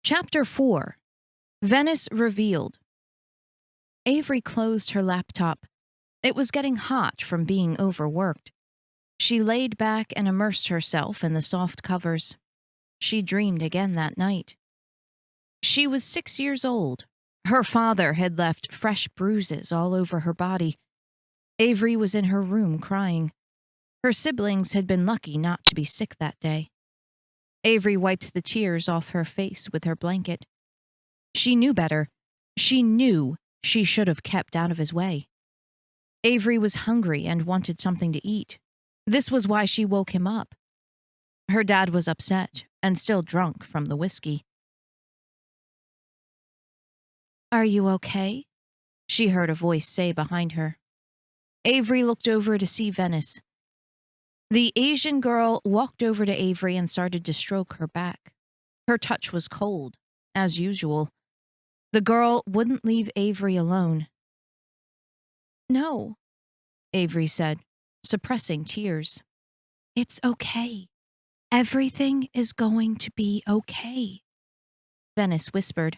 Chapter 4. Venice Revealed. Avery closed her laptop. It was getting hot from being overworked. She laid back and immersed herself in the soft covers. She dreamed again that night. She was 6 years old. Her father had left fresh bruises all over her body. Avery was in her room crying. Her siblings had been lucky not to be sick that day. Avery wiped the tears off her face with her blanket. She knew better. She knew she should have kept out of his way. Avery was hungry and wanted something to eat. This was why she woke him up. Her dad was upset and still drunk from the whiskey. "Are you okay?" she heard a voice say behind her. Avery looked over to see Venice. The Asian girl walked over to Avery and started to stroke her back. Her touch was cold, as usual. The girl wouldn't leave Avery alone. "No," Avery said, suppressing tears. "It's okay. Everything is going to be okay," Venice whispered.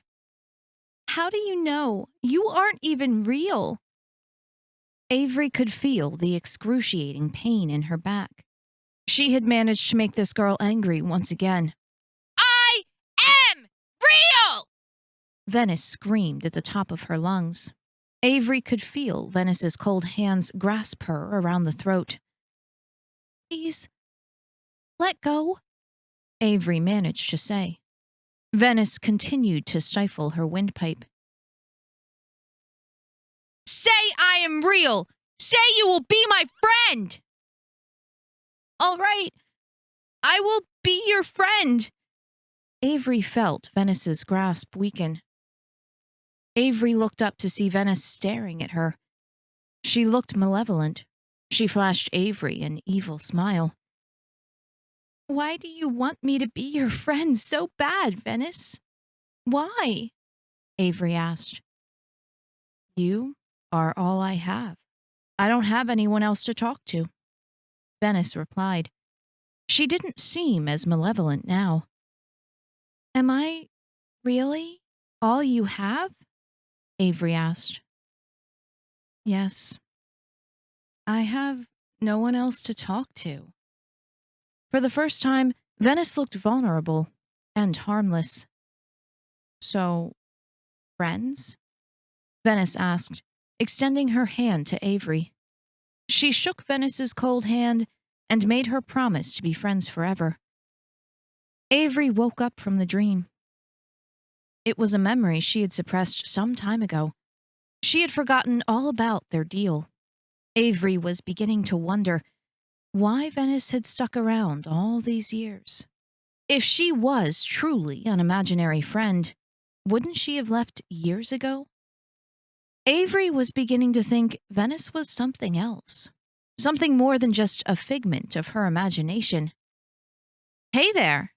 "How do you know? You aren't even real." Avery could feel the excruciating pain in her back. She had managed to make this girl angry once again. "I am real!" Venice screamed at the top of her lungs. Avery could feel Venice's cold hands grasp her around the throat. "Please, let go," Avery managed to say. Venice continued to stifle her windpipe. "Say I am real! Say you will be my friend!" "All right, I will be your friend." Avery felt Venice's grasp weaken. Avery looked up to see Venice staring at her. She looked malevolent. She flashed Avery an evil smile. "Why do you want me to be your friend so bad, Venice? Why?" Avery asked. "You are all I have. I don't have anyone else to talk to," Venice replied. She didn't seem as malevolent now. "Am I really all you have?" Avery asked. "Yes. I have no one else to talk to." For the first time, Venice looked vulnerable and harmless. "So, friends?" Venice asked, extending her hand to Avery. She shook Venice's cold hand and made her promise to be friends forever. Avery woke up from the dream. It was a memory she had suppressed some time ago. She had forgotten all about their deal. Avery was beginning to wonder why Venice had stuck around all these years. If she was truly an imaginary friend, wouldn't she have left years ago? Avery was beginning to think Venice was something else. Something more than just a figment of her imagination. "Hey there!"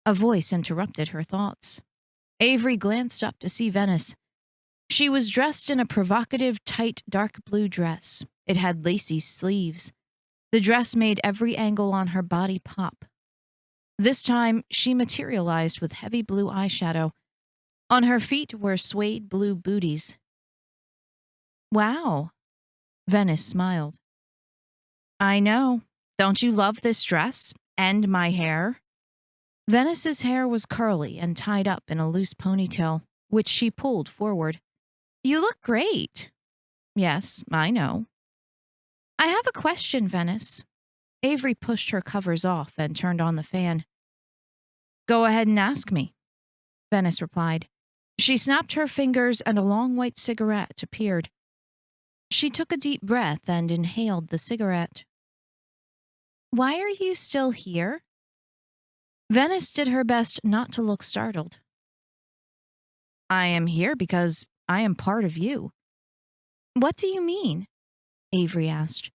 A voice interrupted her thoughts. Avery glanced up to see Venice. She was dressed in a provocative, tight, dark blue dress. It had lacy sleeves. The dress made every angle on her body pop. This time, she materialized with heavy blue eyeshadow. On her feet were suede blue booties. "Wow," Venice smiled. "I know. Don't you love this dress? And my hair?" Venice's hair was curly and tied up in a loose ponytail, which she pulled forward. "You look great." "Yes, I know." "I have a question, Venice." Avery pushed her covers off and turned on the fan. "Go ahead and ask me," Venice replied. She snapped her fingers and a long white cigarette appeared. She took a deep breath and inhaled the cigarette. "Why are you still here?" Venice did her best not to look startled. "I am here because I am part of you." "What do you mean?" Avery asked.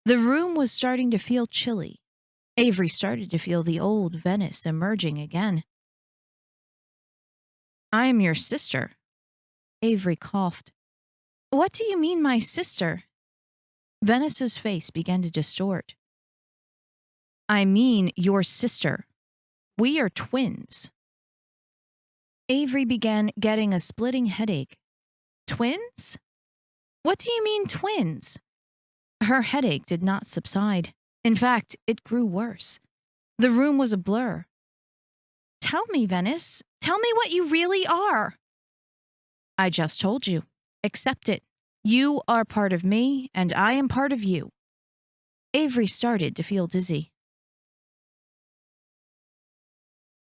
The room was starting to feel chilly. Avery started to feel the old Venice emerging again. "I am your sister." Avery coughed. "What do you mean, my sister?" Venice's face began to distort. "I mean your sister. We are twins." Avery began getting a splitting headache. Twins? What do you mean, twins? Her headache did not subside. In fact, it grew worse. The room was a blur. Tell me, Venice. Tell me what you really are. I just told you. Accept it. You are part of me, and I am part of you. Avery started to feel dizzy.